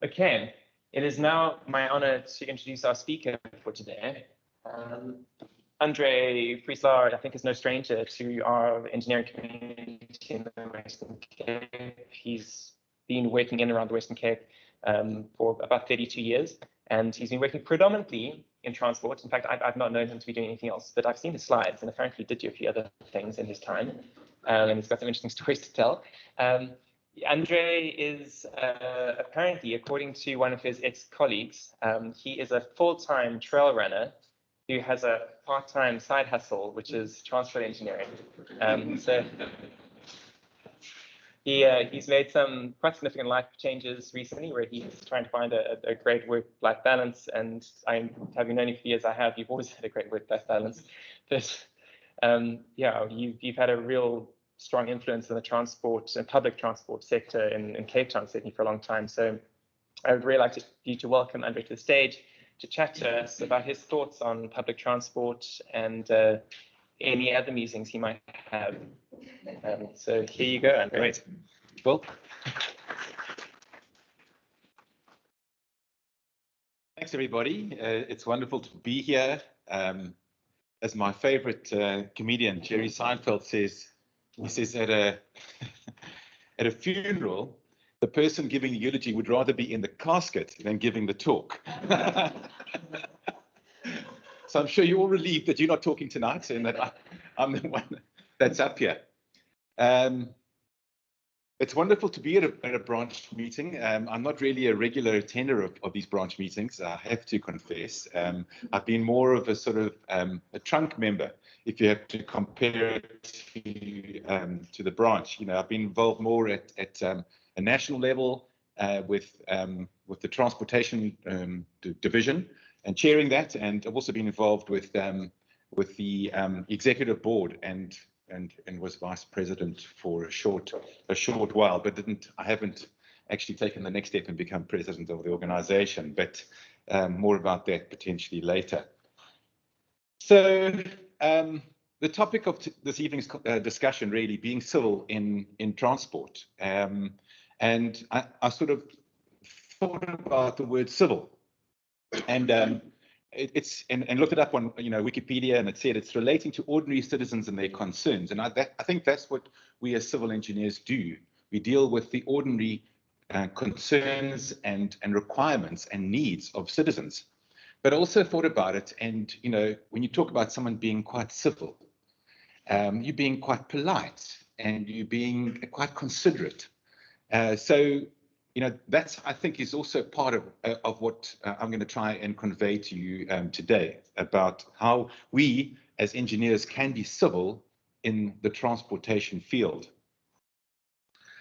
Okay, it is now my honor to introduce our speaker for today. Andre Frieslaar, I think, is no stranger to our engineering community in the Western Cape. He's been working in and around the Western Cape for about 32 years, and he's been working predominantly in transport. In fact, I've not known him to be doing anything else, but I've seen his slides, and apparently did do a few other things in his time, and he's got some interesting stories to tell. Andre is apparently, according to one of his ex-colleagues, he is a full-time trail runner who has a part-time side hustle, which is transport engineering. So he's made some quite significant life changes recently, where he's trying to find a great work-life balance. And having known you for years, you've always had a great work-life balance. But yeah, you've had a real strong influence in the transport and public transport sector in Cape Town, certainly for a long time. So I would really like you to welcome Andre to the stage to chat to us about his thoughts on public transport and any other musings he might have. So here you go, Andre. Great. Well, thanks everybody. It's wonderful to be here. As my favorite comedian Jerry Seinfeld says, he says at a funeral, the person giving the eulogy would rather be in the casket than giving the talk. So I'm sure you're all relieved that you're not talking tonight and that I'm the one that's up here. It's wonderful to be at a branch meeting. I'm not really a regular attender of these branch meetings, I have to confess. I've been more of a sort of a trunk member, if you have to compare it to the branch. You know, I've been involved more at a national level with the transportation division and chairing that, and I've also been involved with the executive board and was vice president for a short while, but I haven't actually taken the next step and become president of the organization, but more about that potentially later. So the topic of this evening's discussion really being civil in transport, and I sort of thought about the word civil, and and looked it up on Wikipedia, and it said it's relating to ordinary citizens and their concerns. And I think that's what we as civil engineers do. We deal with the ordinary concerns and requirements and needs of citizens. But I also thought about it, and when you talk about someone being quite civil, you're being quite polite and you're being quite considerate. So that's, I think, is also part of what I'm going to try and convey to you today about how we as engineers can be civil in the transportation field.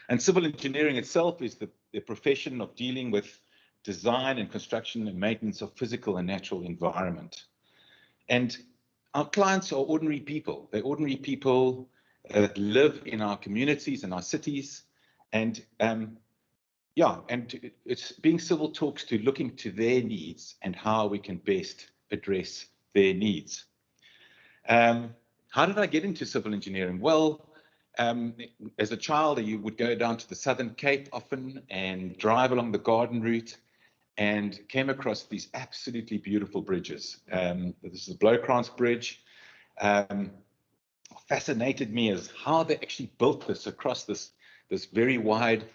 And civil engineering itself is the profession of dealing with design and construction and maintenance of physical and natural environment. And our clients are ordinary people. They're ordinary people that live in our communities and our cities. And yeah, and it's being civil talks to looking to their needs and how we can best address their needs. How did I get into civil engineering? Well, as a child, you would go down to the Southern Cape often and drive along the garden route and came across these absolutely beautiful bridges. This is the Blowkrans Bridge. Fascinated me as how they actually built this across this very wide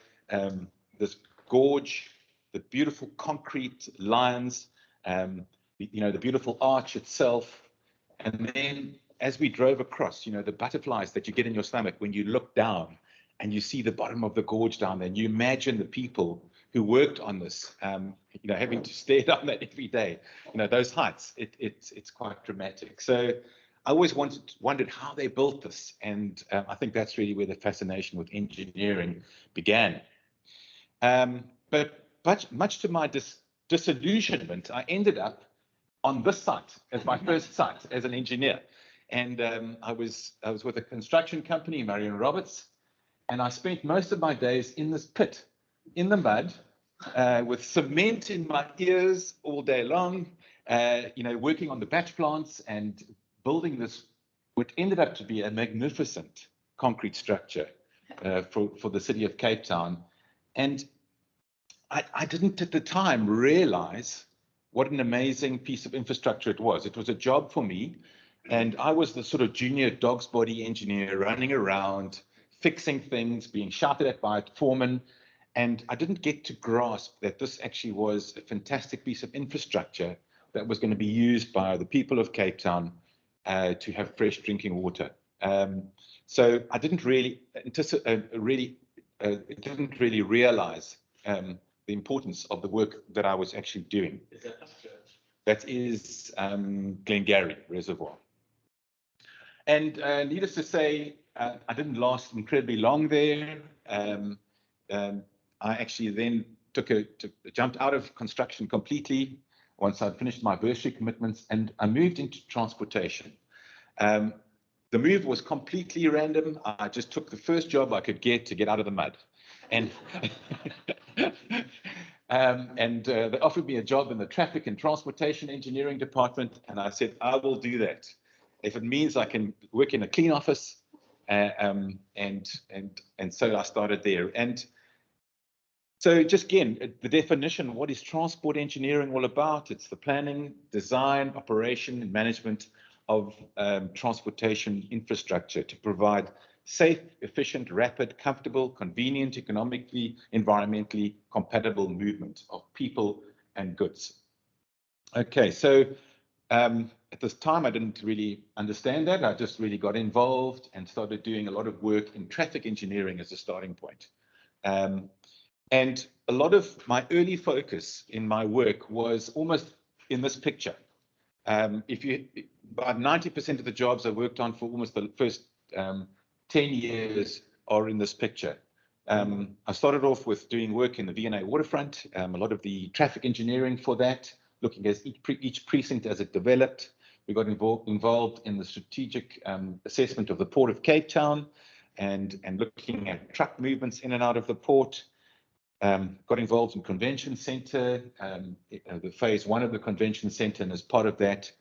this gorge, the beautiful concrete lines, the beautiful arch itself. And then as we drove across, the butterflies that you get in your stomach when you look down and you see the bottom of the gorge down there, and you imagine the people who worked on this, having to stare down that every day, those heights, it's quite dramatic. So I always wondered how they built this. And I think that's really where the fascination with engineering began. But much to my disillusionment, I ended up on this site as my first site as an engineer. And I was with a construction company, Murray & Roberts, and I spent most of my days in this pit, in the mud, with cement in my ears all day long, working on the batch plants and building this, what ended up to be a magnificent concrete structure for the city of Cape Town. And I didn't at the time realize what an amazing piece of infrastructure it was. It was a job for me, and I was the sort of junior dog's body engineer running around, fixing things, being shouted at by a foreman, and I didn't get to grasp that this actually was a fantastic piece of infrastructure that was going to be used by the people of Cape Town to have fresh drinking water. So I didn't really didn't really realize the importance of the work that I was actually doing. That is Glengarry Reservoir. And needless to say, I didn't last incredibly long there. I actually then jumped out of construction completely once I'd finished my bursary commitments, and I moved into transportation. The move was completely random. I just took the first job I could get to get out of the mud. And they offered me a job in the traffic and transportation engineering department, and I said, I will do that if it means I can work in a clean office. And so I started there. And so just again, the definition, what is transport engineering all about? It's the planning, design, operation, and management of transportation infrastructure to provide safe, efficient, rapid, comfortable, convenient, economically, environmentally compatible movement of people and goods. Okay, so at this time, I didn't really understand that. I just really got involved and started doing a lot of work in traffic engineering as a starting point. And a lot of my early focus in my work was almost in this picture. About 90% of the jobs I worked on for almost the first 10 years are in this picture. I started off with doing work in the V&A waterfront, a lot of the traffic engineering for that, looking at each precinct as it developed. We got involved in the strategic assessment of the Port of Cape Town and looking at truck movements in and out of the port. Got involved in convention center, the phase 1 of the convention center, and as part of that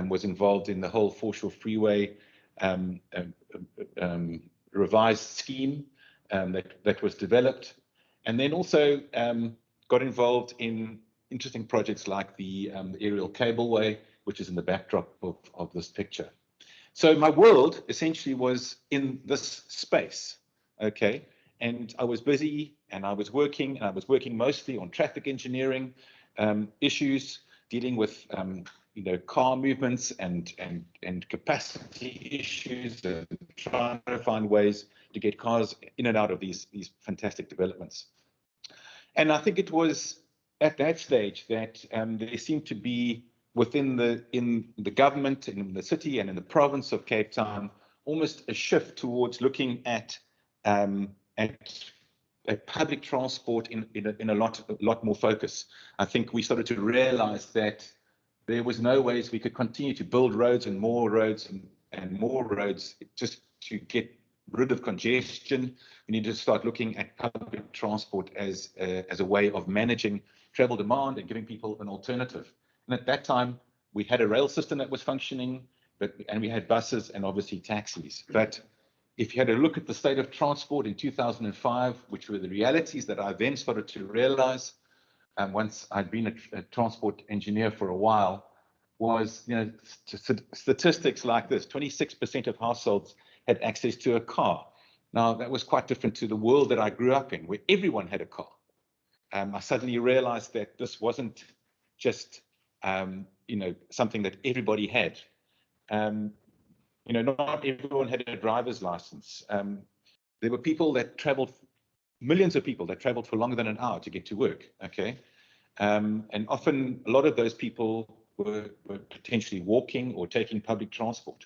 was involved in the whole Foreshore Freeway revised scheme that was developed. And then also got involved in interesting projects like the aerial cableway, which is in the backdrop of this picture. So my world essentially was in this space, okay? And I was busy and I was working mostly on traffic engineering issues, dealing with car movements and capacity issues, and trying to find ways to get cars in and out of these fantastic developments. And I think it was at that stage that there seemed to be within the government, in the city and in the province of Cape Town, almost a shift towards looking at public transport in a lot more focus. I think we started to realize that there was no ways we could continue to build roads and more roads and more roads just to get rid of congestion. We need to start looking at public transport as a way of managing travel demand and giving people an alternative. And at that time, we had a rail system that was functioning, and we had buses and obviously taxis. But if you had a look at the state of transport in 2005, which were the realities that I then started to realize, once I'd been a transport engineer for a while, was statistics like this: 26% of households had access to a car. Now, that was quite different to the world that I grew up in, where everyone had a car. I suddenly realized that this wasn't just something that everybody had. Not everyone had a driver's license. There were people that traveled, millions of people that traveled for longer than an hour to get to work, okay? And often a lot of those people were potentially walking or taking public transport.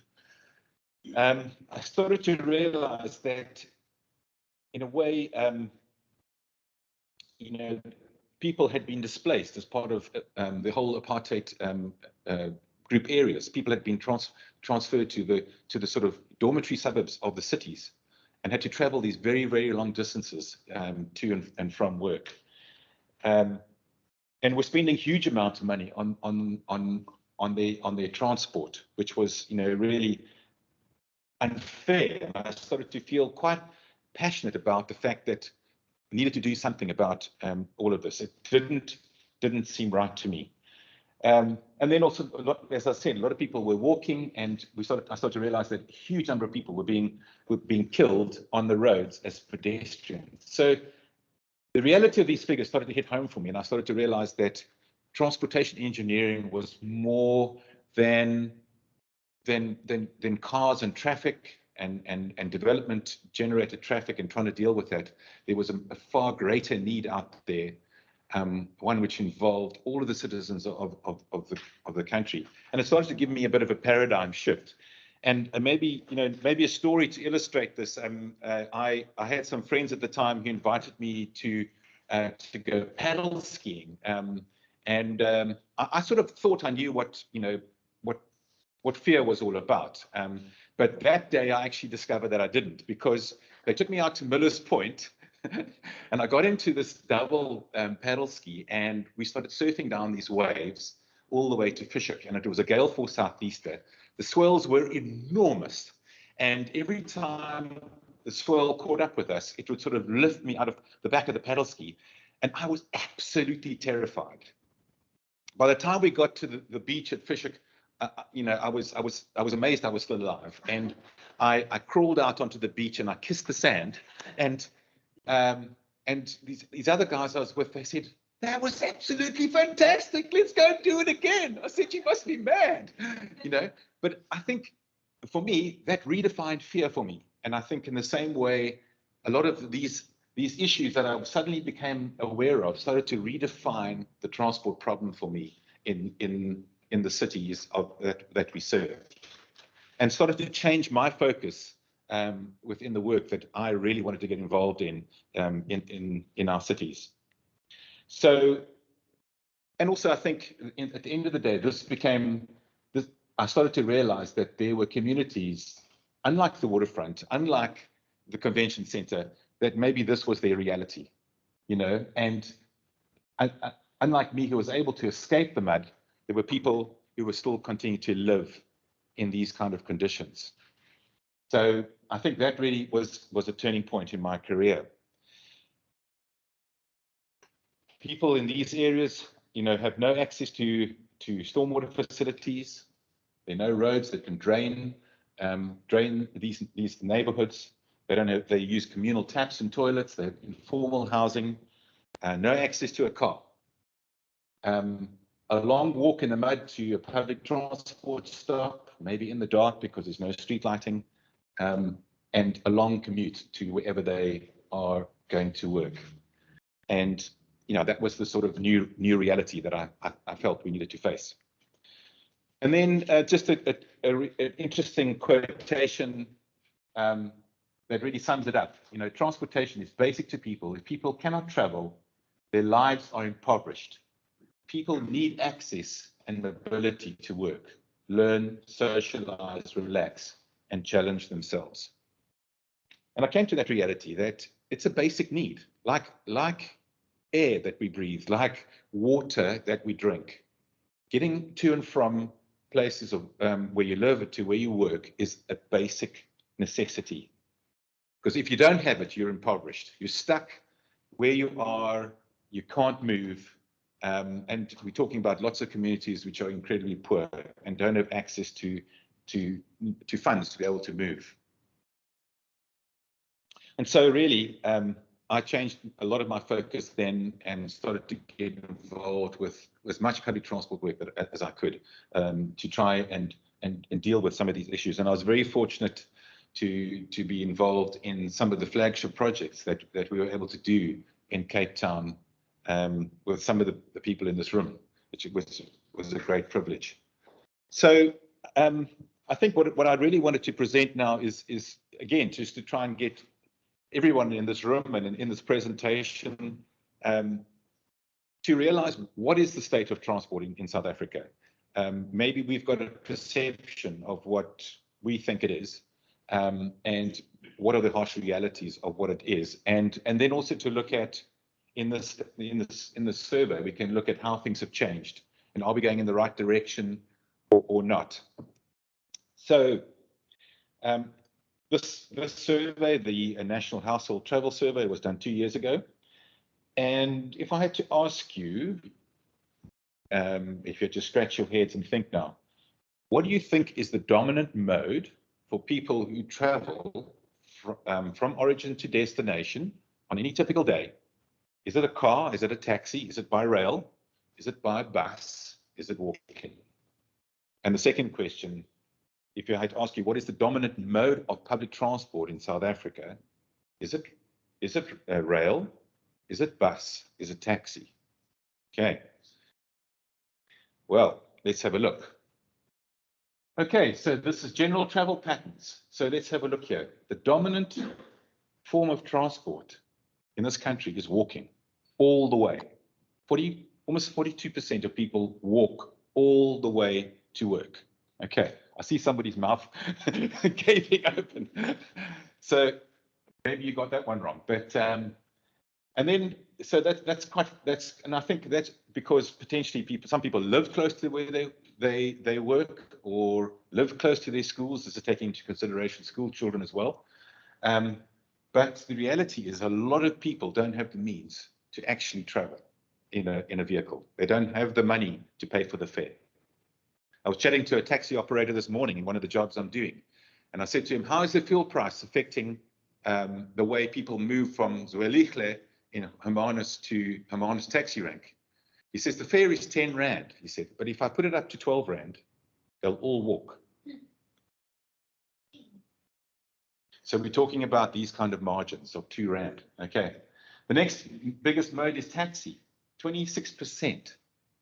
I started to realize that in a way, people had been displaced as part of the whole apartheid group areas. People had been transferred to the sort of dormitory suburbs of the cities and had to travel these very, very long distances to and from work. And we're spending huge amounts of money on their transport, which was really unfair. And I started to feel quite passionate about the fact that needed to do something about all of this. It didn't seem right to me. And then also, as I said, a lot of people were walking, and I started to realize that a huge number of people were being killed on the roads as pedestrians. So the reality of these figures started to hit home for me, and I started to realize that transportation engineering was more than cars and traffic and development generated traffic and trying to deal with that. There was a far greater need out there, one which involved all of the citizens of the country. And it started to give me a bit of a paradigm shift. And maybe a story to illustrate this. I had some friends at the time who invited me to go paddle skiing, and I sort of thought I knew what fear was all about. But that day I actually discovered that I didn't, because they took me out to Miller's Point and I got into this double paddle ski, and we started surfing down these waves all the way to Fishhook, and it was a gale force southeaster. The swells were enormous, and every time the swell caught up with us, it would sort of lift me out of the back of the paddle ski, and I was absolutely terrified. By the time we got to the beach at Fishhook, I was amazed I was still alive, and I crawled out onto the beach and I kissed the sand, and these other guys I was with, they said, "That was absolutely fantastic. Let's go and do it again." I said, "You must be mad," But I think for me that redefined fear for me, and I think in the same way, a lot of these issues that I suddenly became aware of started to redefine the transport problem for me in the cities that we serve, and started to change my focus within the work that I really wanted to get involved in our cities. So, and also I think at the end of the day, I started to realize that there were communities, unlike the waterfront, unlike the convention center, that maybe this was their reality, and unlike me, who was able to escape the mud, there were people who were still continuing to live in these kind of conditions. So I think that really was a turning point in my career. People in these areas, have no access to stormwater facilities. There are no roads that can drain these neighborhoods. They use communal taps and toilets. They have informal housing, no access to a car. A long walk in the mud to a public transport stop, maybe in the dark because there's no street lighting, and a long commute to wherever they are going to work. And that was the sort of new reality that I felt we needed to face. And then just an interesting quotation that really sums it up. Transportation is basic to people. If people cannot travel, their lives are impoverished. People need access and mobility to work, learn, socialize, relax, and challenge themselves. And I came to that reality that it's a basic need, like air that we breathe, like water that we drink. Getting to and from places where you live to where you work is a basic necessity. Because if you don't have it, you're impoverished. You're stuck where you are, you can't move. And we're talking about lots of communities which are incredibly poor and don't have access to funds to be able to move. And so really, I changed a lot of my focus then and started to get involved with as much public transport work as I could to try and deal with some of these issues. And I was very fortunate to be involved in some of the flagship projects that we were able to do in Cape Town with some of the people in this room, which was a great privilege. So I think what I really wanted to present now is again, just to try and get everyone in this room and in this presentation to realize what is the state of transport in South Africa. Maybe we've got a perception of what we think it is, and what are the harsh realities of what it is, and then also to look at in this survey, we can look at how things have changed and are we going in the right direction or not. So this survey, the National Household Travel Survey, was done 2 years ago, And if I had to ask you, if you had to scratch your heads and think now, what do you think is the dominant mode for people who travel from origin to destination on any typical day? Is it a car? Is it a taxi? Is it by rail? Is it by bus? Is it walking? And the second question, if I had to ask you, what is the dominant mode of public transport in South Africa? Is it rail? Is it bus? Is it taxi? Okay. Well, let's have a look. Okay, so this is general travel patterns. So let's have a look here. The dominant form of transport in this country is walking all the way. Almost 42% of people walk all the way to work. Okay, I see somebody's mouth gaping open. So maybe you got that one wrong, but and then so and I think that's because potentially some people live close to where they work or live close to their schools. This is taking into consideration school children as well. But the reality is a lot of people don't have the means to actually travel in a vehicle. They don't have the money to pay for the fare. I was chatting to a taxi operator this morning in one of the jobs I'm doing, and I said to him, how is the fuel price affecting the way people move from Zwelihle in Hermanus to Hermanus taxi rank? He says, the fare is 10 Rand, he said, but if I put it up to 12 Rand, they'll all walk. So we're talking about these kind of margins of 2 Rand. Okay. The next biggest mode is taxi. 26%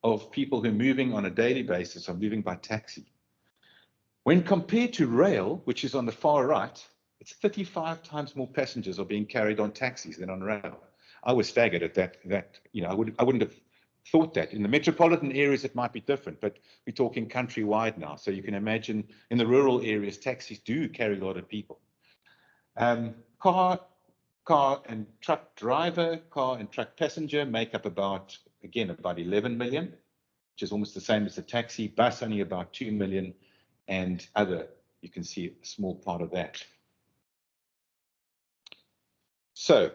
of people who are moving on a daily basis are moving by taxi. When compared to rail, which is on the far right, it's 35 times more passengers are being carried on taxis than on rail. I was staggered at that, you know, I wouldn't have thought that. In the metropolitan areas, it might be different, but we're talking countrywide now. So you can imagine in the rural areas, taxis do carry a lot of people. Car and truck driver, car and truck passenger make up about 11 million, which is almost the same as the taxi. Bus only about 2 million, and other, you can see a small part of that. So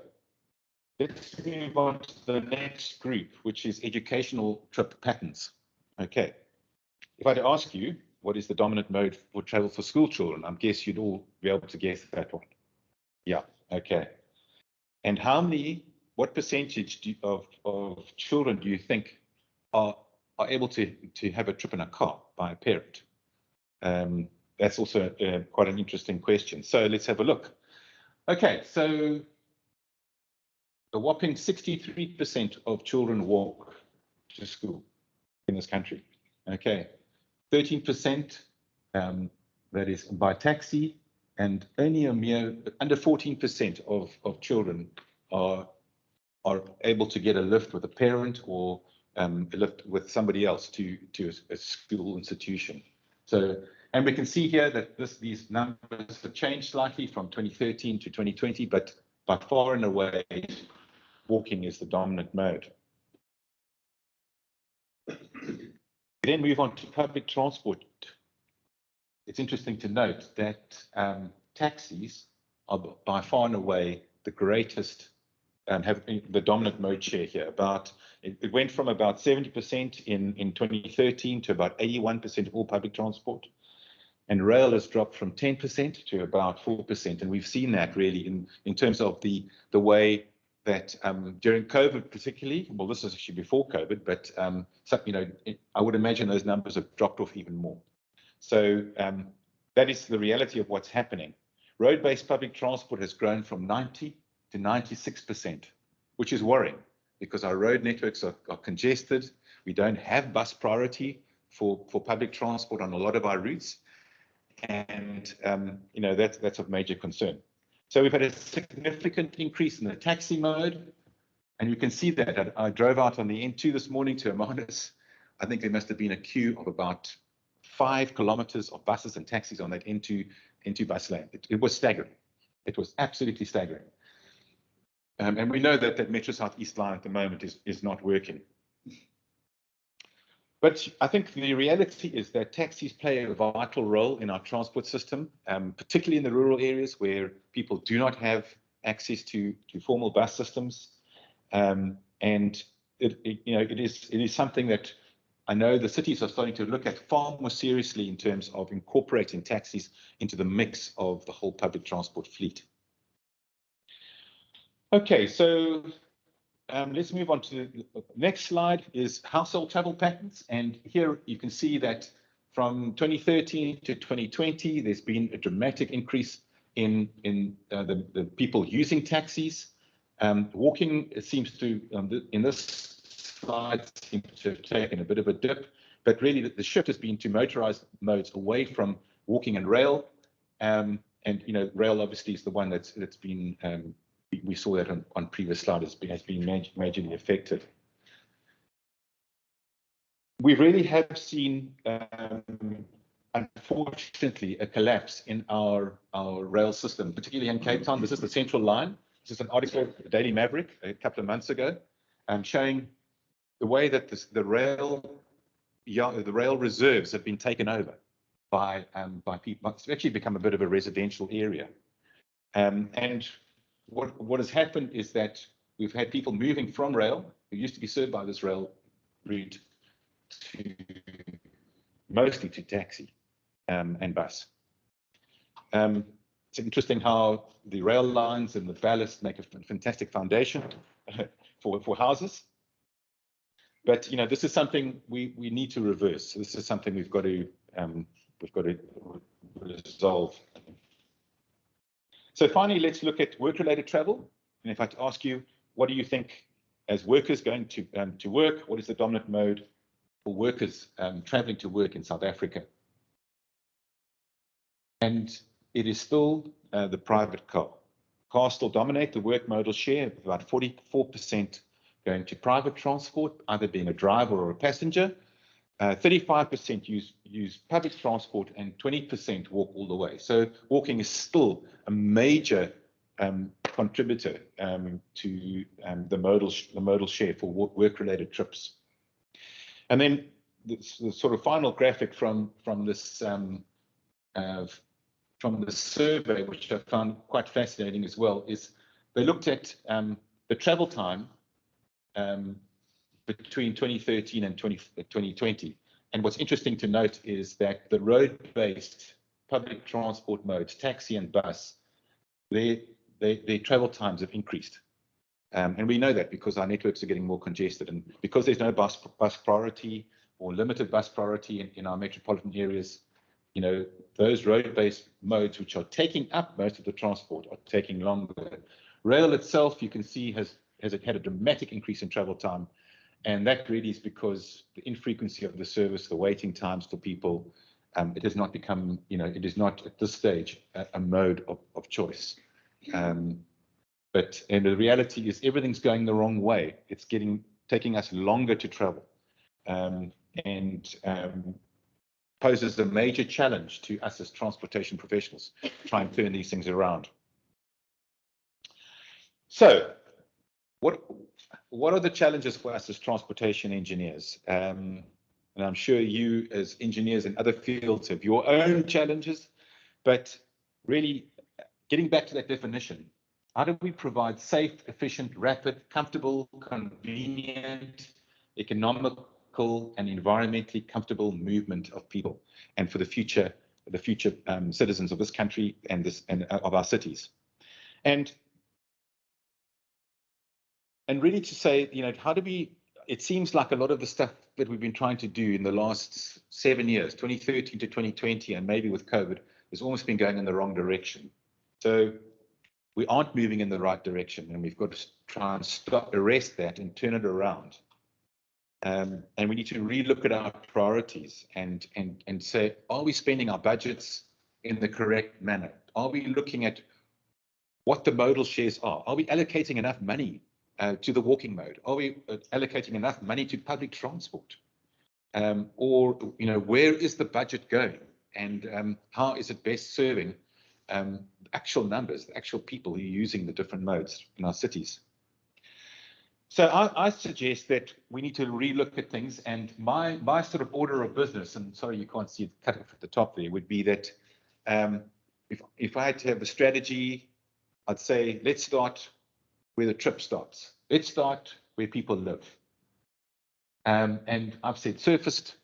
let's move on to the next group, which is educational trip patterns. Okay. If I had to ask you, what is the dominant mode for travel for school children? I guess you'd all be able to guess that one. Yeah, okay. And what percentage of children do you think are able to have a trip in a car by a parent? That's also quite an interesting question. So let's have a look. Okay, so a whopping 63% of children walk to school in this country. Okay, 13% that is by taxi, and only a mere under 14% of children are able to get a lift with a parent or a lift with somebody else to a school institution. So, and we can see here that these numbers have changed slightly from 2013 to 2020, but by far and away, walking is the dominant mode. We then move on to public transport. It's interesting to note that taxis are by far and away the greatest, have the dominant mode share here. It went from about 70% in 2013 to about 81% of all public transport. And rail has dropped from 10% to about 4%. And we've seen that really in terms of the way that during COVID particularly, well, this is actually before COVID, but I would imagine those numbers have dropped off even more. So that is the reality of what's happening. Road-based public transport has grown from 90 to 96%, which is worrying because our road networks are congested. We don't have bus priority for public transport on a lot of our routes. And that's of major concern. So we've had a significant increase in the taxi mode, and you can see that. I drove out on the N2 this morning to Hermanus. I think there must have been a queue of about 5 kilometers of buses and taxis on that N2 bus lane. It was staggering. It was absolutely staggering. And we know that Metro South East line at the moment is not working. But I think the reality is that taxis play a vital role in our transport system, particularly in the rural areas where people do not have access to formal bus systems. And And it is something that I know the cities are starting to look at far more seriously in terms of incorporating taxis into the mix of the whole public transport fleet. Okay, so let's move on to the next slide is household travel patterns. And here you can see that from 2013 to 2020, there's been a dramatic increase in the people using taxis. Walking, it seems to, in this slide, seems to have taken a bit of a dip, but really the shift has been to motorized modes away from walking and rail. And rail obviously is the one that's been, we saw that on previous slides, has been majorly affected. We really have seen, unfortunately, a collapse in our rail system, particularly in Cape Town. This is the Central Line. This is an article, the Daily Maverick, a couple of months ago, showing the way that the rail reserves have been taken over by people. It's actually become a bit of a residential area. And what has happened is that we've had people moving from rail, who used to be served by this rail route, mostly to taxi and bus. It's interesting how the rail lines and the ballast make a fantastic foundation for houses. But this is something we need to reverse. This is something we've got to resolve. So finally, let's look at work-related travel. And if I ask you, what do you think as workers going to work? What is the dominant mode for workers traveling to work in South Africa? And it is still the private car. Cars still dominate the work modal share, about 44% going to private transport, either being a driver or a passenger. 35% use public transport and 20% walk all the way. So walking is still a major contributor to the modal share for work-related trips. And then the sort of final graphic from this survey, which I found quite fascinating as well, is they looked at the travel time between 2013 and 2020. And what's interesting to note is that the road-based public transport modes, taxi and bus, their travel times have increased. And we know that because our networks are getting more congested, and because there's no bus priority or limited bus priority in our metropolitan areas, those road-based modes which are taking up most of the transport are taking longer. Rail itself, you can see, has had a dramatic increase in travel time. And that really is because the infrequency of the service, the waiting times for people, it has not become, it is not at this stage a mode of choice. And the reality is everything's going the wrong way. It's taking us longer to travel, and poses a major challenge to us as transportation professionals to try and turn these things around. So, what are the challenges for us as transportation engineers? And I'm sure you as engineers in other fields have your own challenges, but really getting back to that definition, how do we provide safe, efficient, rapid, comfortable, convenient, economical, and environmentally comfortable movement of people, and for the future citizens of this country and of our cities? And really to say, how do we, it seems like a lot of the stuff that we've been trying to do in the last 7 years, 2013 to 2020, and maybe with COVID, has almost been going in the wrong direction. So we aren't moving in the right direction, and we've got to try and arrest that and turn it around. And we need to relook at our priorities and say, are we spending our budgets in the correct manner? Are we looking at what the modal shares are? Are we allocating enough money to the walking mode? Are we allocating enough money to public transport? Or where is the budget going? And how is it best serving actual numbers, the actual people who are using the different modes in our cities? So I suggest that we need to relook at things, and my sort of order of business, and sorry you can't see it cut off at the top there, would be that if I had to have a strategy, I'd say let's start where the trip stops. Let's start where people live. And I've said surfaced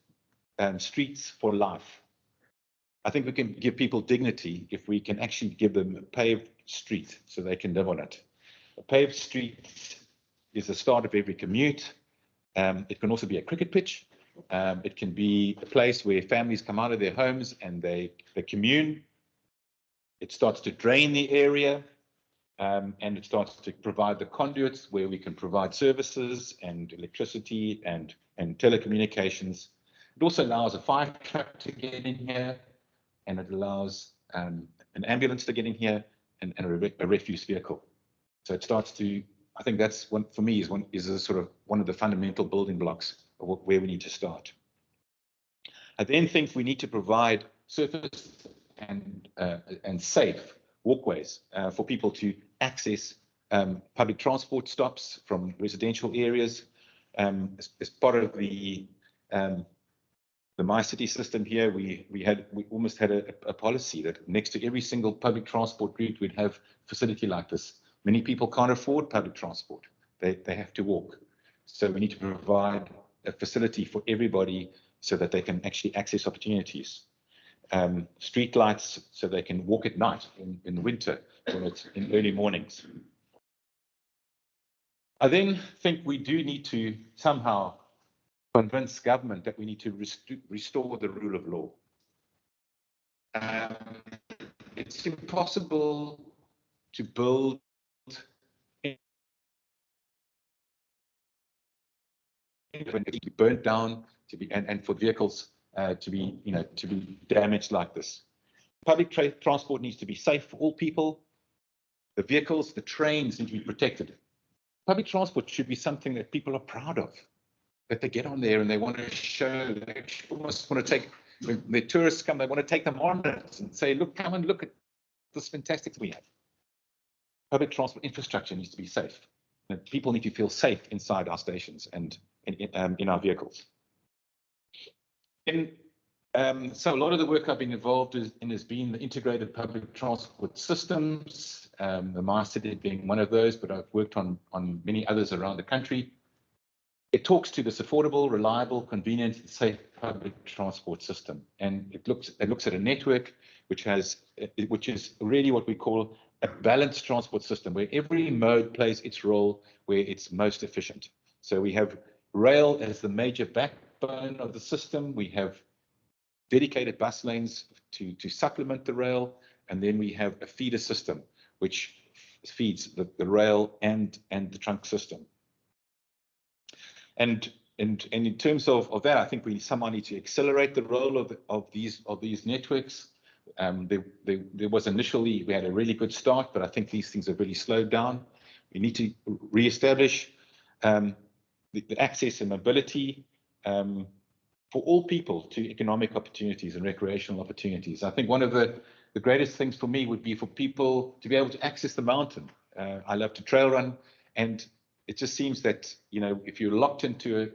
streets for life. I think we can give people dignity if we can actually give them a paved street so they can live on it. A paved street is the start of every commute. It can also be a cricket pitch. It can be a place where families come out of their homes and they commune. It starts to drain the area, and it starts to provide the conduits where we can provide services and electricity and telecommunications. It also allows a fire truck to get in here, and it allows an ambulance to get in here, and a refuse vehicle. So it starts to, I think that's one for me is a sort of one of the fundamental building blocks of where we need to start. I then think we need to provide surface and safe walkways for people to access public transport stops from residential areas. As part of the My City system here, we almost had a policy that next to every single public transport route we'd have a facility like this. Many people can't afford public transport. They have to walk. So we need to provide a facility for everybody so that they can actually access opportunities. Street lights so they can walk at night in the winter when it's in early mornings. I then think we do need to somehow convince government that we need to restore the rule of law. It's impossible to build when it be burnt down to be and for vehicles to be damaged like this. Public transport needs to be safe for all people. The vehicles, the trains need to be protected. Public transport should be something that people are proud of, that they get on there and they want to show, they almost want to take, when the tourists come, they want to take them on it and say, look, come and look at this fantastic thing we have. Public transport infrastructure needs to be safe. And people need to feel safe inside our stations and in our vehicles. So a lot of the work I've been involved in has been the integrated public transport systems, the My City being one of those, but I've worked on many others around the country. It talks to this affordable, reliable, convenient, and safe public transport system, and it looks at a network which is really what we call a balanced transport system, where every mode plays its role where it's most efficient. So we have rail as the major backbone of the system. We have dedicated bus lanes to supplement the rail, and then we have a feeder system which feeds the rail and the trunk system. And in terms of that, I think we somehow need to accelerate the role of these networks. There was initially, we had a really good start, but I think these things have really slowed down. We need to reestablish the access and mobility for all people to economic opportunities and recreational opportunities. I think one of the greatest things for me would be for people to be able to access the mountain. I love to trail run, and it just seems that, you know, if you're locked into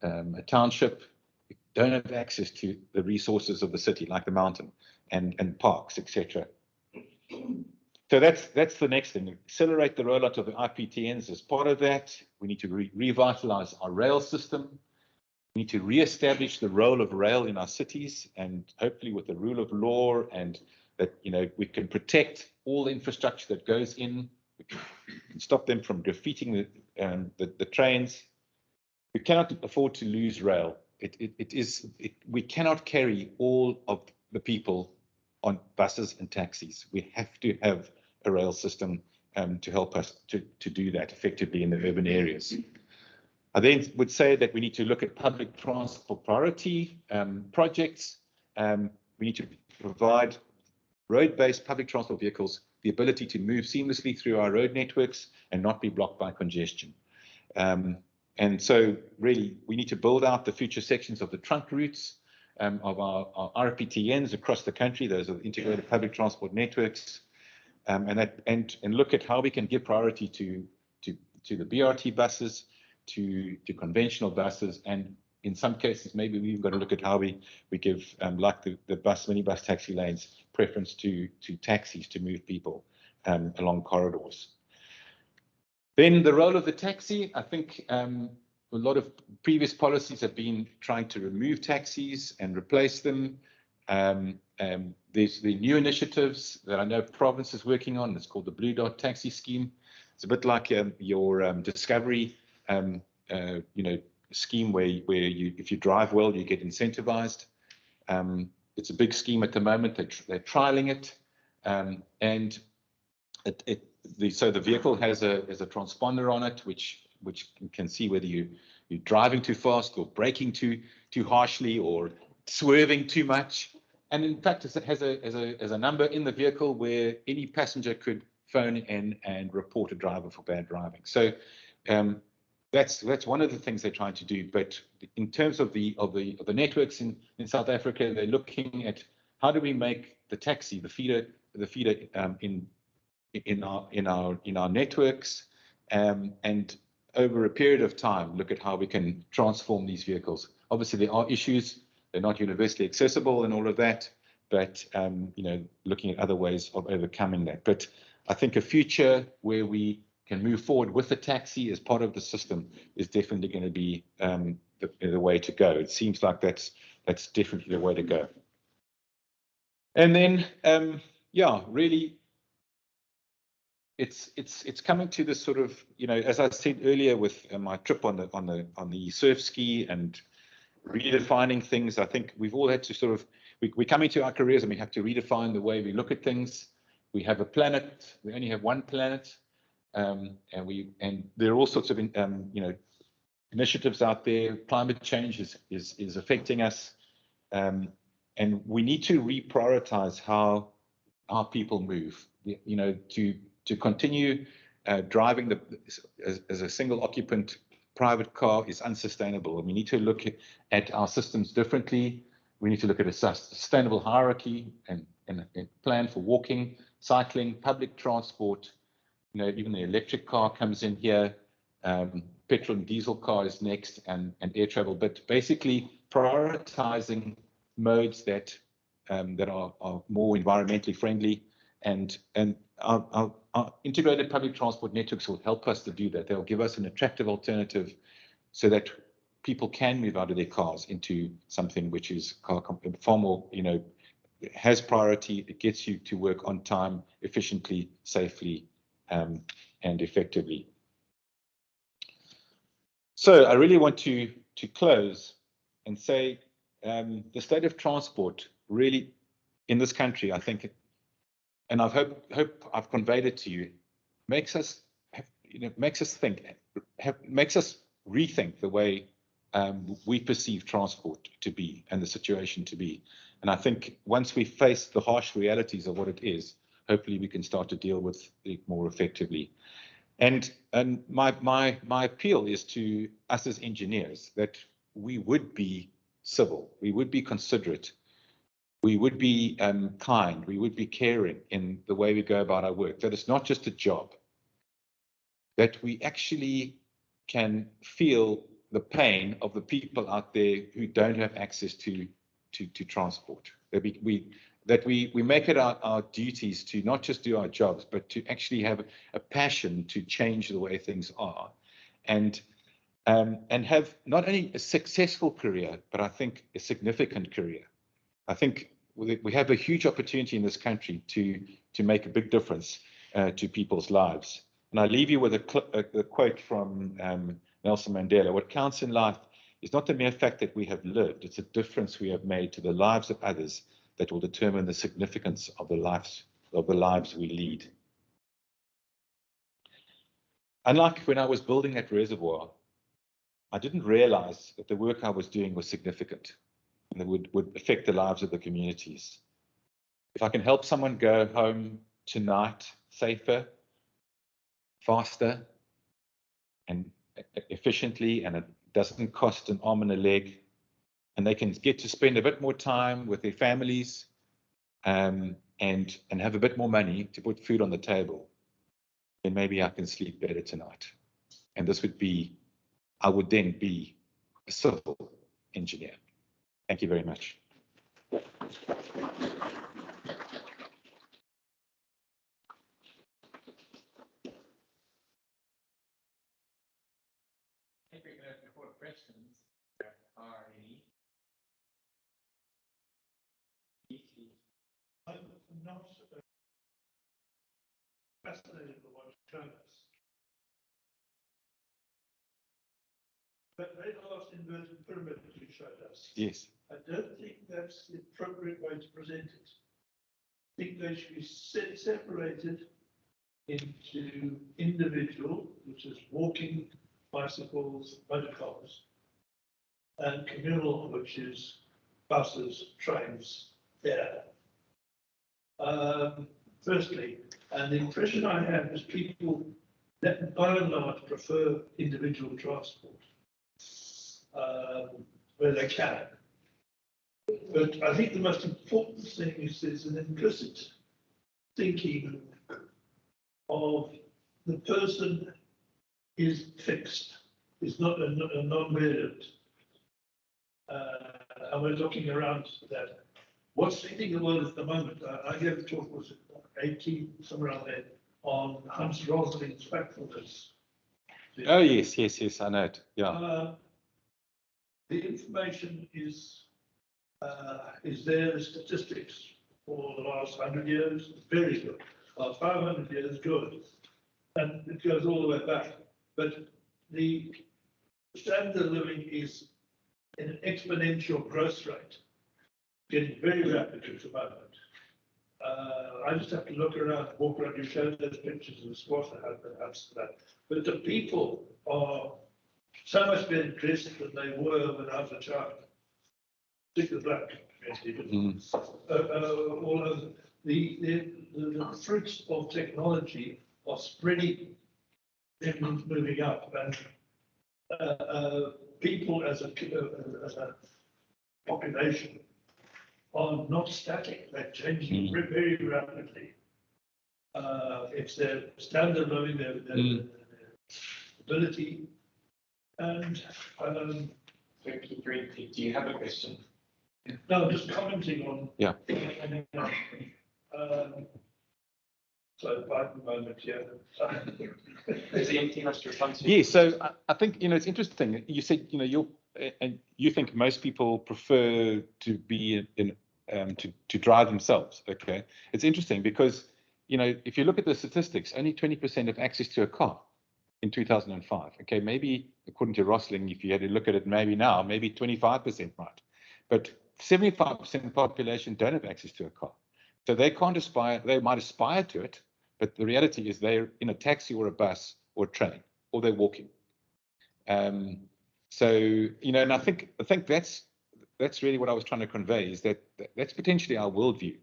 a township, you don't have access to the resources of the city, like the mountain and parks, etc. So that's the next thing. Accelerate the rollout of the IPTNs. As part of that, we need to revitalize our rail system. We need to reestablish the role of rail in our cities, and hopefully with the rule of law, and that, you know, we can protect all the infrastructure that goes in. We can stop them from defeating the trains. We cannot afford to lose rail. We cannot carry all of the people on buses and taxis. We have to have a rail system to help us to do that effectively in the urban areas. I then would say that we need to look at public transport priority projects. We need to provide road-based public transport vehicles the ability to move seamlessly through our road networks and not be blocked by congestion. And so really, we need to build out the future sections of the trunk routes of our RPTNs across the country. Those are integrated public transport networks, and look at how we can give priority to the BRT buses, to conventional buses, and in some cases, maybe we've got to look at how we give, like the minibus taxi lanes, preference to taxis to move people along corridors. Then the role of the taxi, I think a lot of previous policies have been trying to remove taxis and replace them. There's the new initiatives that I know Province is working on. It's called the Blue Dot Taxi Scheme. It's a bit like your Discovery, scheme where you, if you drive well, you get incentivized. It's a big scheme at the moment. They're trialing it, and so the vehicle has a transponder on it, which can see whether you're driving too fast or braking too harshly or swerving too much. And in fact, it has a number in the vehicle where any passenger could phone in and report a driver for bad driving. So that's one of the things they're trying to do. But in terms of the networks in South Africa, they're looking at how do we make the taxi the feeder in our networks, and over a period of time look at how we can transform these vehicles. Obviously, there are issues; they're not universally accessible and all of that. But looking at other ways of overcoming that. But I think a future where we can move forward with the taxi as part of the system is definitely going to be the way to go. It seems like that's definitely the way to go. And then, really, it's coming to this sort of, as I said earlier with my trip on the surf ski and redefining things. I think we've all had to sort of, we come into our careers and we have to redefine the way we look at things. We have a planet. We only have one planet. And there are all sorts of initiatives out there. Climate change is affecting us, and we need to reprioritize how our people move. To continue driving as a single occupant private car is unsustainable, and we need to look at our systems differently. We need to look at a sustainable hierarchy and plan for walking, cycling, public transport. Even the electric car comes in here. Petrol and diesel car is next, and air travel. But basically, prioritizing modes that are more environmentally friendly, and our integrated public transport networks will help us to do that. They'll give us an attractive alternative, so that people can move out of their cars into something which is far more, has priority. It gets you to work on time, efficiently, safely, and effectively. So I really want to close and say the state of transport really in this country, I think, and I hope I've conveyed it to you, makes us think, makes us rethink the way we perceive transport to be and the situation to be. And I think once we face the harsh realities of what it is, hopefully we can start to deal with it more effectively. And my appeal is to us as engineers that we would be civil, we would be considerate, we would be kind, we would be caring in the way we go about our work, that it's not just a job, that we actually can feel the pain of the people out there who don't have access to transport, that we make it our duties to not just do our jobs, but to actually have a passion to change the way things are, and have not only a successful career, but I think a significant career. I think we have a huge opportunity in this country to make a big difference to people's lives. And I leave you with a quote from Nelson Mandela: "What counts in life is not the mere fact that we have lived, it's a difference we have made to the lives of others that will determine the significance of the lives we lead." Unlike when I was building that reservoir, I didn't realize that the work I was doing was significant and that would affect the lives of the communities. If I can help someone go home tonight safer, faster, and efficiently, and it doesn't cost an arm and a leg, and they can get to spend a bit more time with their families, and have a bit more money to put food on the table, then maybe I can sleep better tonight. And I would then be a civil engineer. Thank you very much. think we're going to record questions. Are any? I'm not fascinated by what you showed us. But they asked inverted pyramid you showed us. Yes. I don't think that's the appropriate way to present it. I think they should be separated into individual, which is walking, bicycles, motor cars, and communal, which is buses, trains, there. Firstly, and the impression I have is people that by and large prefer individual transport where they can. But I think the most important thing is there's an implicit thinking of the person is fixed, is not a non-variant. And we're looking around that. What's hitting the world at the moment? I gave a talk, was it 18, somewhere around there, on Hans Rosling's factfulness. Oh, yes, I know it. Yeah. The information is there, the statistics for the last 100 years, very good. 500 years, good. And it goes all the way back. But the standard of living is in an exponential growth rate, getting very rapid at the moment. I just have to look around, walk around, you showed those pictures of the squash that had the house to that. But the people are so much better dressed than they were when I was a child. Particularly the black community, but all over. The fruits of technology are spreading, everyone's moving up, and people as a population are not static, they're changing very rapidly. It's their standard of living, their ability, and do you have a question? no, just commenting on. Yeah. So, by the moment, yeah. Is there anything else to respond to? Yeah, so I think, it's interesting. You said, and you think most people prefer to be to drive themselves. Okay. It's interesting because, if you look at the statistics, only 20% have access to a car in 2005. Okay. Maybe according to Rosling, if you had to look at it, maybe now, maybe 25% might, but 75% of the population don't have access to a car. So they can't aspire, they might aspire to it, but the reality is they're in a taxi or a bus or a train, or they're walking. So, and I think that's really what I was trying to convey, is that's potentially our worldview,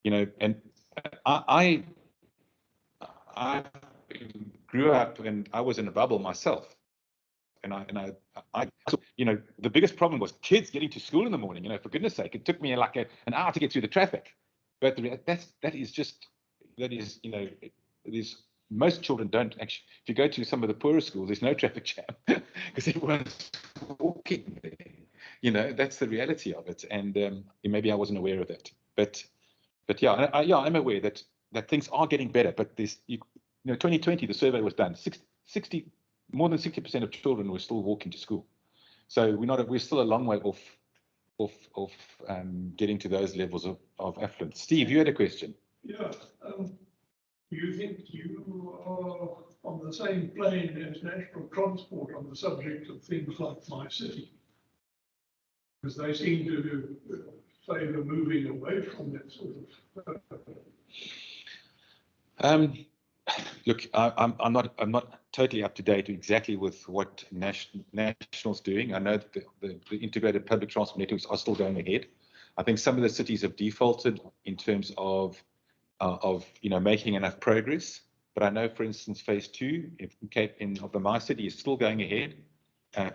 and I grew up and I was in a bubble myself. And I, the biggest problem was kids getting to school in the morning. For goodness sake, it took me like an hour to get through the traffic. But that is, most children don't actually. If you go to some of the poorer schools, there's no traffic jam because everyone's walking there. That's the reality of it. And maybe I wasn't aware of that. But yeah, I'm aware that things are getting better. But 2020, the survey was done. More than 60% of children were still walking to school. So we're still a long way off getting to those levels of affluence. Steve, you had a question. Yeah. Do you think you are on the same plane as national transport on the subject of things like My City? Because they seem to favour moving away from that sort of. Look, I'm not totally up to date exactly with what National's doing. I know that the integrated public transport networks are still going ahead. I think some of the cities have defaulted in terms of making enough progress. But I know, for instance, phase 2 of the My City is still going ahead.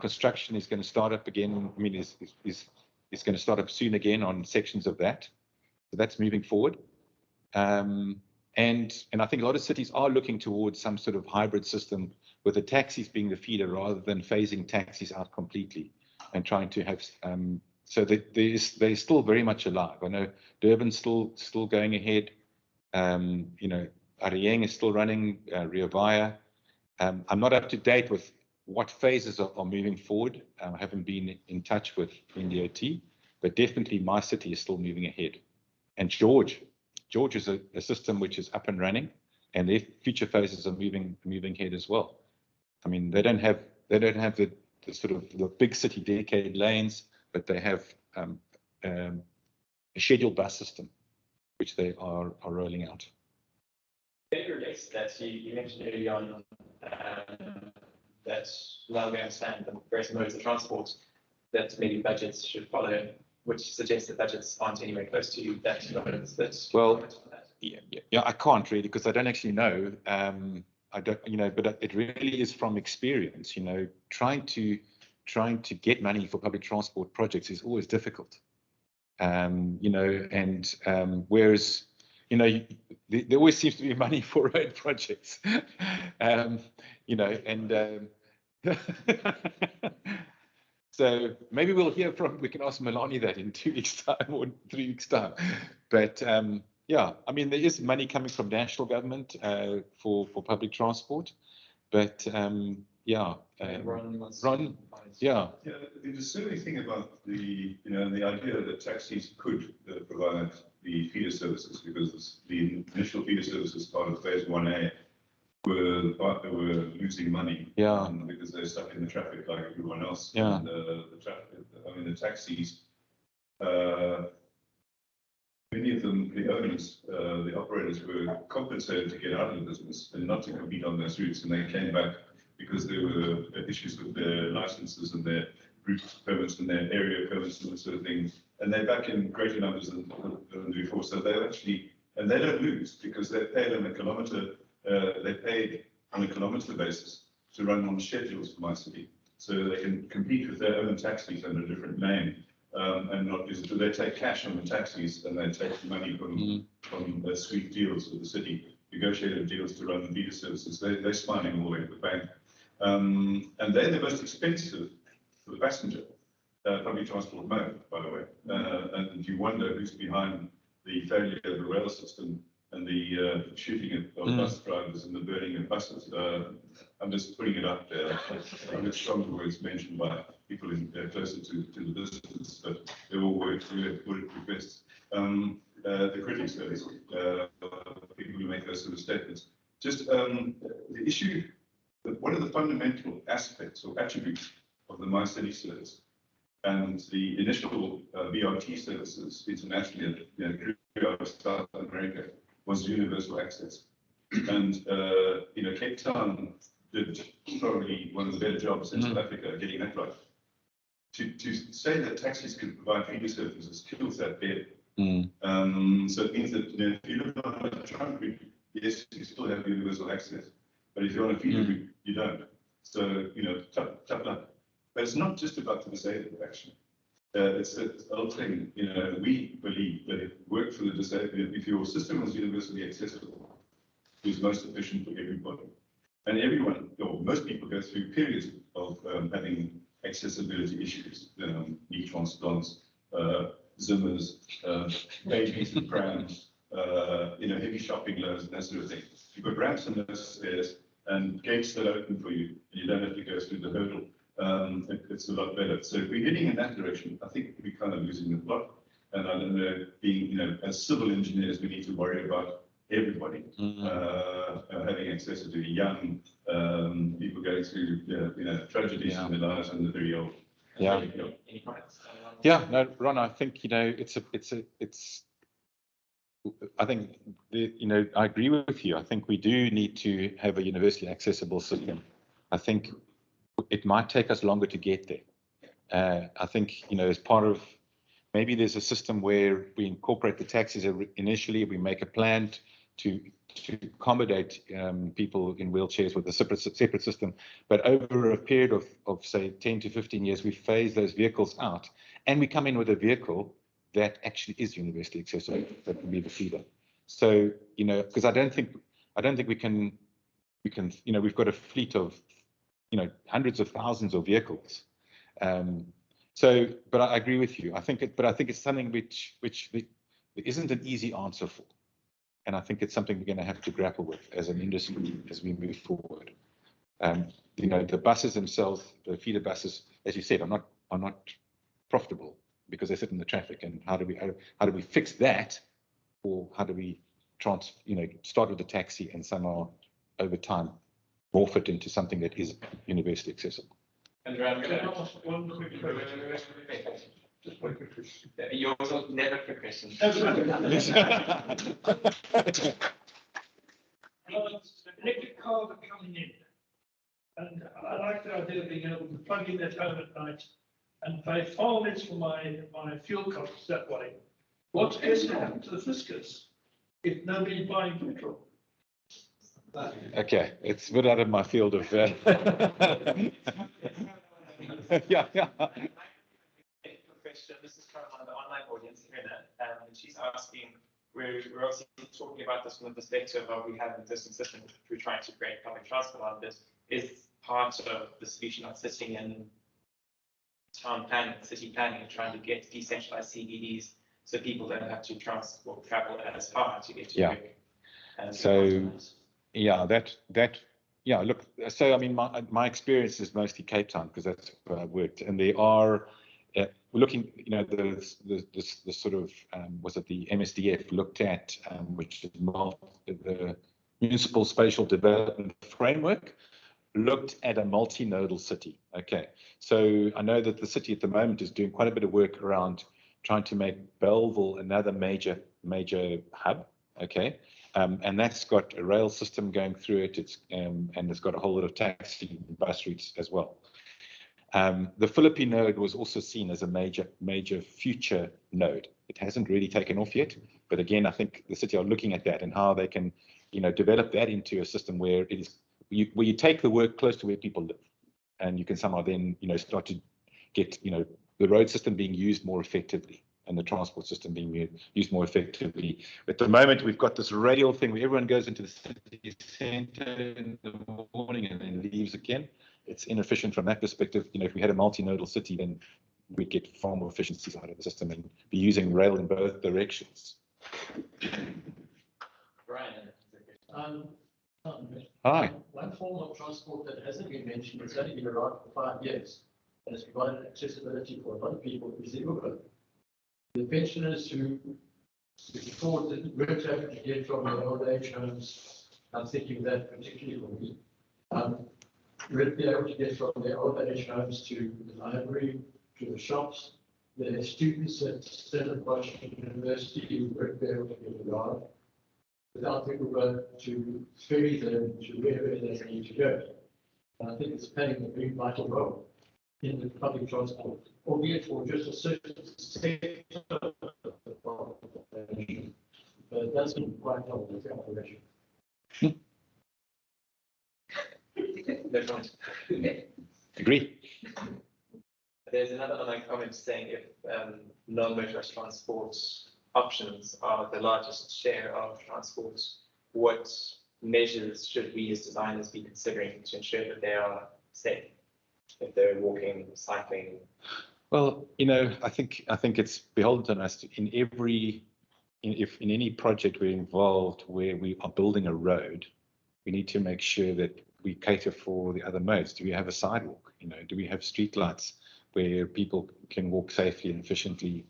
Construction is going to start up again. I mean, is going to start up soon again on sections of that. So that's moving forward. And I think a lot of cities are looking towards some sort of hybrid system with the taxis being the feeder rather than phasing taxis out completely and trying to have so they're still very much alive. I know Durban's still going ahead. Arieng is still running, Rio Vaya. I'm not up to date with what phases are moving forward. I haven't been in touch with NDOT, but definitely my city is still moving ahead. And George is a system which is up and running, and their future phases are moving ahead as well. I mean, they don't have the sort of the big city decade lanes, but they have a scheduled bus system, which they are rolling out. That you mentioned early on, that while we understand the various modes of transport, that maybe budgets should follow, which suggests that budgets aren't anywhere close to that. Well, yeah, I can't really, because I don't actually know. I don't, but it really is from experience. Trying to get money for public transport projects is always difficult. Whereas, there always seems to be money for road projects. So maybe we can ask Milani that in 2 weeks' time or 3 weeks' time. But yeah, I mean, there is money coming from national government for public transport. But yeah, Ron, yeah. Yeah, the disturbing thing about the idea that taxis could provide the feeder services, because the initial feeder services part of phase 1A were losing money, because they're stuck in the traffic like everyone else. Yeah. And the traffic, I mean, the taxis, many of them, the owners, the operators, were compensated to get out of the business and not to compete on those routes, and they came back because there were issues with their licenses and their route permits and their area permits and that sort of thing. And they're back in greater numbers than before. So they actually, and they don't lose, because they're paid on a kilometre. They're paid on a kilometre basis to run on schedules for my city, so they can compete with their own taxis under a different name, and not use it. They take cash on the taxis, and they take money from sweet deals with the city, negotiated deals to run the feeder services. They're smiling all the way to the bank. And they're the most expensive for the passenger public transport mode, by the way. And you wonder who's behind the failure of the rail system and the shooting of bus drivers and the burning of buses. I'm just putting it up there. I get stronger words mentioned by people closer to the business, but they're all words requests. The critics, people who make those sort of statements. Just the issue. One of the fundamental aspects or attributes of the My City service and the initial BRT services internationally, throughout South America, was universal access. And Cape Town did probably one of the better jobs in South Africa getting that right. To say that taxis can provide feeder services kills that bed. So it means that if you live on a trunk route, yes, you still have universal access. But if you're on a feeder route, you don't. So, tough luck. But it's not just about the disabled, actually. It's the whole thing. We believe that if it worked for the disabled, if your system was universally accessible, it was most efficient for everybody. And everyone, or most people, go through periods of having accessibility issues, knee transplants, Zimmers, babies and prams, heavy shopping loads and that sort of thing. You've got ramps and those stairs and gates that open for you, and you don't have to go through the hurdle. It's a lot better. So if we're heading in that direction, I think we're kind of losing the plot. And I don't know, being, as civil engineers, we need to worry about everybody having access to young people going through, tragedies in their lives and the very old. Yeah. Any comments? Yeah, no, Ron, I think, I think, I agree with you. I think we do need to have a universally accessible system. I think it might take us longer to get there. I think, as part of, maybe there's a system where we incorporate the taxis initially, we make a plan to accommodate people in wheelchairs with a separate system. But over a period of say 10 to 15 years, we phase those vehicles out, and we come in with a vehicle that actually is universally accessible, that can be the feeder. So, because I don't think we can, we've got a fleet of, hundreds of thousands of vehicles. But I agree with you. I think it's something which there isn't an easy answer for. And I think it's something we're going to have to grapple with as an industry as we move forward. the buses themselves, the feeder buses, as you said, are not profitable because they sit in the traffic. And how do we fix that, or how do we start with the taxi and somehow over time morph it into something that is universally accessible? And I'm going to ask one quick question. Just one quick question. Yours are never quick questions. Electric cars are coming in, and I like the idea of being able to plug in at home at night and pay far less for my fuel costs that way. What's going to happen to the fiscus if nobody's buying petrol? Okay, it's a bit out of my field of. Yeah. Question. This is from the online audience, and she's asking. We're also talking about this from the perspective of we have an existing system which we're trying to create public transport on this. Is part of the solution of sitting in town planning, city planning, and trying to get decentralized CBDs so people don't have to travel as far to get to work. So yeah, look, so I mean, my experience is mostly Cape Town because that's where I worked, and they are we're looking, the sort of was it the MSDF looked at, which is the Municipal Spatial Development Framework, looked at a multinodal city. Okay, so I know that the city at the moment is doing quite a bit of work around trying to make Belleville another major hub. Okay, and that's got a rail system going through it. And it's got a whole lot of taxi and bus routes as well. The Philippine node was also seen as a major future node. It hasn't really taken off yet, but again, I think the city are looking at that and how they can, develop that into a system where it is where you take the work close to where people live, and you can somehow then, start to get, the road system being used more effectively and the transport system being used more effectively. At the moment, we've got this radial thing where everyone goes into the city center in the morning and then leaves again. It's inefficient from that perspective. If we had a multinodal city, then we'd get far more efficiencies out of the system and be using rail in both directions. Brian. Hi. One form of transport that hasn't been mentioned, it's only been around for 5 years, and it's provided accessibility for a lot of people, is Uber. The pensioners who before weren't able to get from their old age homes, I'm thinking that particularly for me, would be able to get from their old age homes to the library, to the shops. There are students at Stellenbosch University who won't be able to get around without Uber to ferry them to wherever they need to go. And I think it's playing a very vital role in the public transport, albeit for just a certain sector of the population, but it doesn't quite help with the operation. Agree. There's another online comment saying if non-motorized transport options are the largest share of transport, what measures should we as designers be considering to ensure that they are safe if they're walking, cycling? Well, I think it's beholden to us to, if in any project we're involved where we are building a road, we need to make sure that we cater for the other modes. Do we have a sidewalk? Do we have street lights where people can walk safely and efficiently?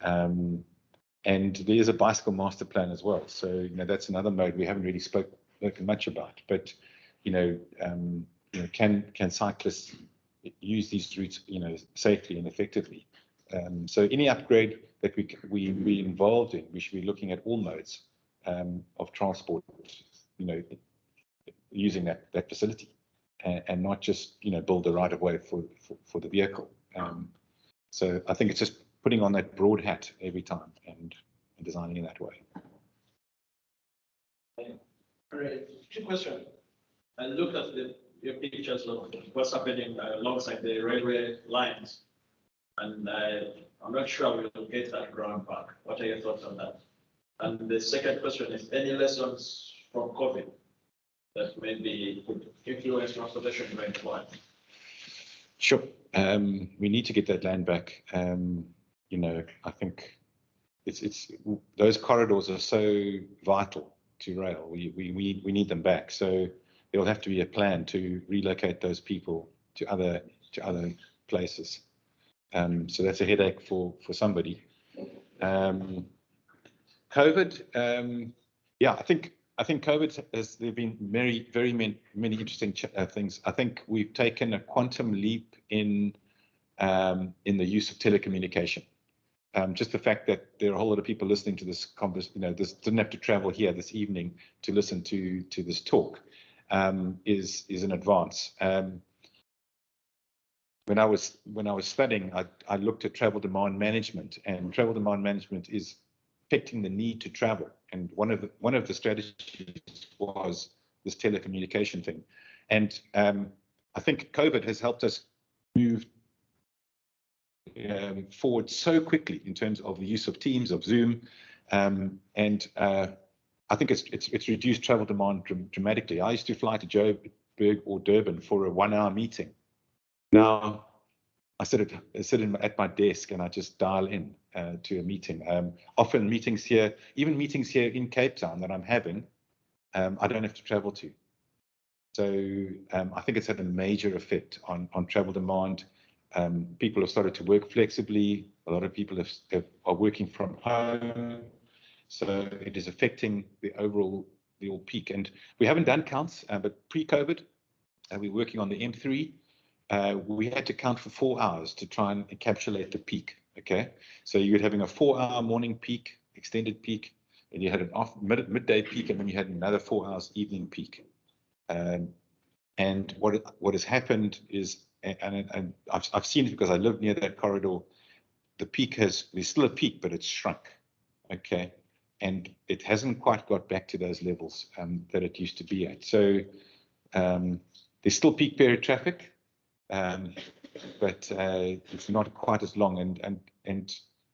And there is a bicycle master plan as well. So that's another mode we haven't really spoken much about. But can cyclists use these routes safely and effectively? So any upgrade that we involved in, we should be looking at all modes of transport, using that facility, and not just build a right of way for the vehicle. So I think it's just putting on that broad hat every time and designing in that way. Great. Two questions. I looked at your pictures of what's happening alongside the railway lines, and I'm not sure we'll get that ground back. What are your thoughts on that? And the second question is, any lessons from COVID that maybe could influence transportation going forward? Sure. We need to get that land back. I think it's those corridors are so vital to rail. We need them back. So there'll have to be a plan to relocate those people to other places. So that's a headache for somebody. COVID, yeah, I think COVID there've been very many interesting things. I think we've taken a quantum leap in the use of telecommunication. Just the fact that there are a whole lot of people listening to this this didn't have to travel here this evening to listen to this talk, is an advance. When I was studying, I looked at travel demand management, and travel demand management is affecting the need to travel. And one of the strategies was this telecommunication thing. And I think COVID has helped us move forward so quickly in terms of the use of Teams, of Zoom, and I think it's reduced travel demand dramatically. I used to fly to Joburg or Durban for a 1-hour meeting. Now I sit at my desk and I just dial in to a meeting. Often meetings here, even meetings here in Cape Town that I'm having, I don't have to travel to. So I think it's had a major effect on travel demand. People have started to work flexibly. A lot of people are working from home. So it is affecting the overall peak. And we haven't done counts, but pre-COVID, we're working on the M3. We had to count for 4 hours to try and encapsulate the peak. Okay, so you're having a 4-hour morning peak, extended peak, and you had an midday peak, and then you had another 4 hours evening peak. And what has happened is, and I've seen it because I live near that corridor. The peak there's still a peak, but it's shrunk. Okay, and it hasn't quite got back to those levels that it used to be at. So there's still peak period traffic. But it's not quite as long, and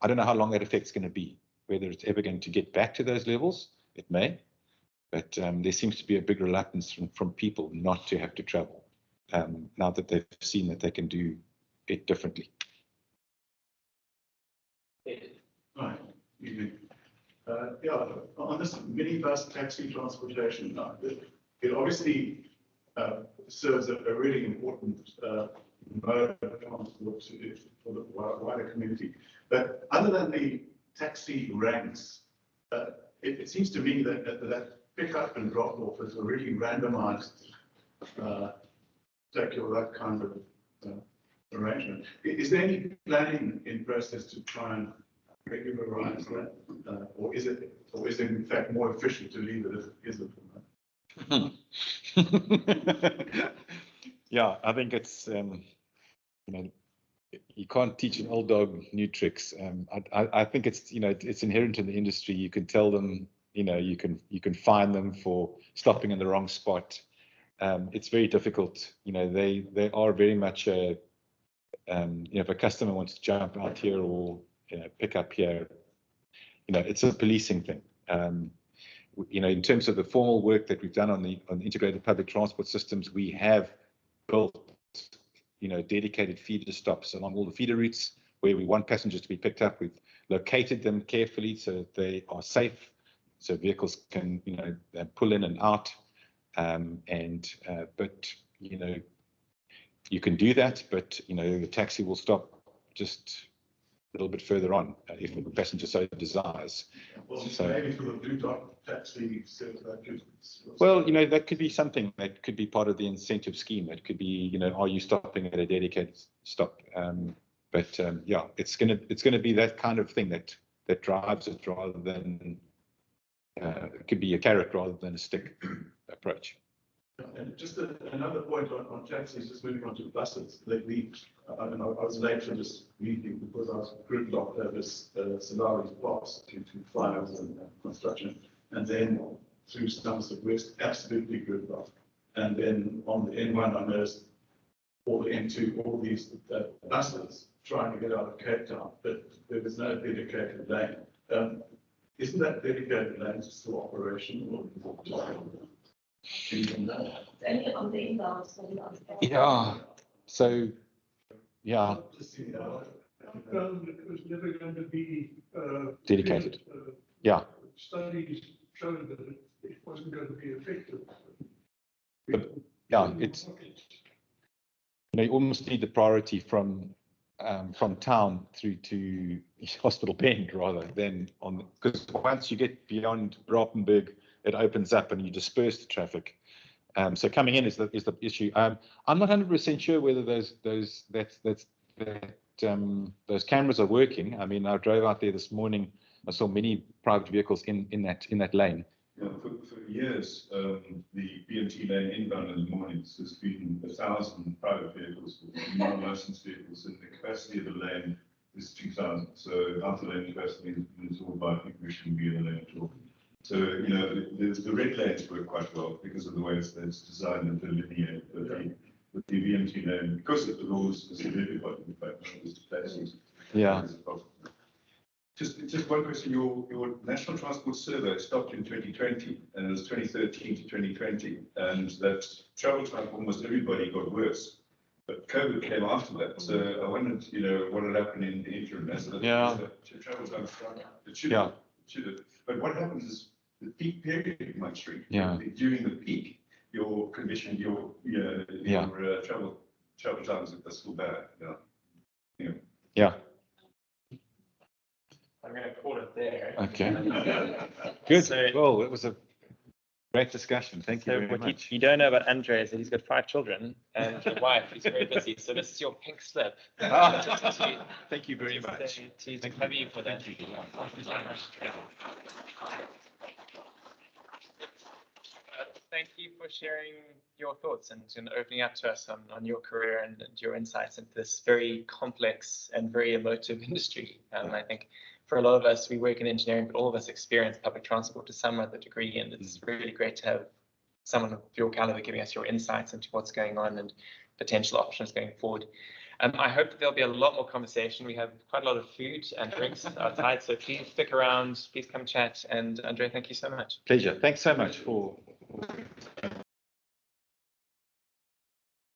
I don't know how long that effect's going to be, whether it's ever going to get back to those levels. It may, but there seems to be a big reluctance from people not to have to travel now that they've seen that they can do it differently. Right. Yeah, on this minibus taxi transportation, it obviously serves a really important mode of transport for the wider community. But other than the taxi ranks, it seems to me that pick-up and drop-off is a really randomized that kind of arrangement. Is there any planning in process to try and regularize that, or is it in fact more efficient to leave it as it is? Yeah, I think it's you can't teach an old dog new tricks. I think it's it's inherent in the industry. You can tell them, you can fine them for stopping in the wrong spot. It's very difficult. They are very much if a customer wants to jump out here or pick up here, it's a policing thing. In terms of the formal work that we've done on the integrated public transport systems, we have built dedicated feeder stops along all the feeder routes where we want passengers to be picked up. We've located them carefully so that they are safe, so vehicles can pull in and out. But you can do that, but the taxi will stop just a little bit further on if the passenger so desires. Well, so maybe for the blue dot taxi service, well, that could be something that could be part of the incentive scheme. That could be, are you stopping at a dedicated stop? But yeah, it's gonna be that kind of thing that drives it rather than it could be a carrot rather than a stick approach. And just another point on taxis, just moving on to buses. I was late for this meeting because I was gridlocked over Solaris Pass to flyovers and construction, and then through Somerset West, absolutely gridlocked. And then on the N1, I noticed all the N2, all these buses trying to get out of Cape Town, but there was no dedicated lane. Isn't that dedicated lane still operational? Only on the inbound, so Yeah. So, yeah. It was never going to be Dedicated. Yeah. Studies showed that it wasn't going to be effective. Yeah, it's, you almost need the priority from town through to Hospital Bend rather than on, because once you get beyond Brautenberg, it opens up and you disperse the traffic. So coming in is the issue. I'm not 100% sure whether those cameras are working. I mean, I drove out there this morning. I saw many private vehicles in that lane. Yeah, for years, the BMT lane inbound in the mornings has been 1,000 private vehicles, non-licensed vehicles, and the capacity of the lane is 2,000. So half the lane capacity is all by people who shouldn't be in the lane at all. So, you know, the red lanes work quite well because of the way it's designed and delineated. But the BMT lane, because of the laws, is really quite in fact, places. Yeah. Just one question. Your national transport survey stopped in 2020, and it was 2013 to 2020, and that travel time for almost everybody got worse. But COVID came after that, so I wondered, you know, what had happened in the interim. Yeah. Travel time started. It should Yeah. have. But what happens is the peak period might shrink. Yeah. During the peak, your condition, your travel times are still bad. Yeah. Yeah. I'm going to call it there. Okay. Good. So, well, it was a great discussion. Thank you so very what much. you don't know about Andre is that he's got 5 children and a wife who's very busy. So this is your pink slip. Thank you very much. To cover you for that. Thank you for sharing your thoughts and opening up to us on your career and your insights into this very complex and very emotive industry. I think for a lot of us, we work in engineering, but all of us experience public transport to some other degree, and it's really great to have someone of your caliber giving us your insights into what's going on and potential options going forward. I hope that there'll be a lot more conversation. We have quite a lot of food and drinks outside, so please stick around, please come chat. And Andre, thank you so much. Pleasure. Thanks so much for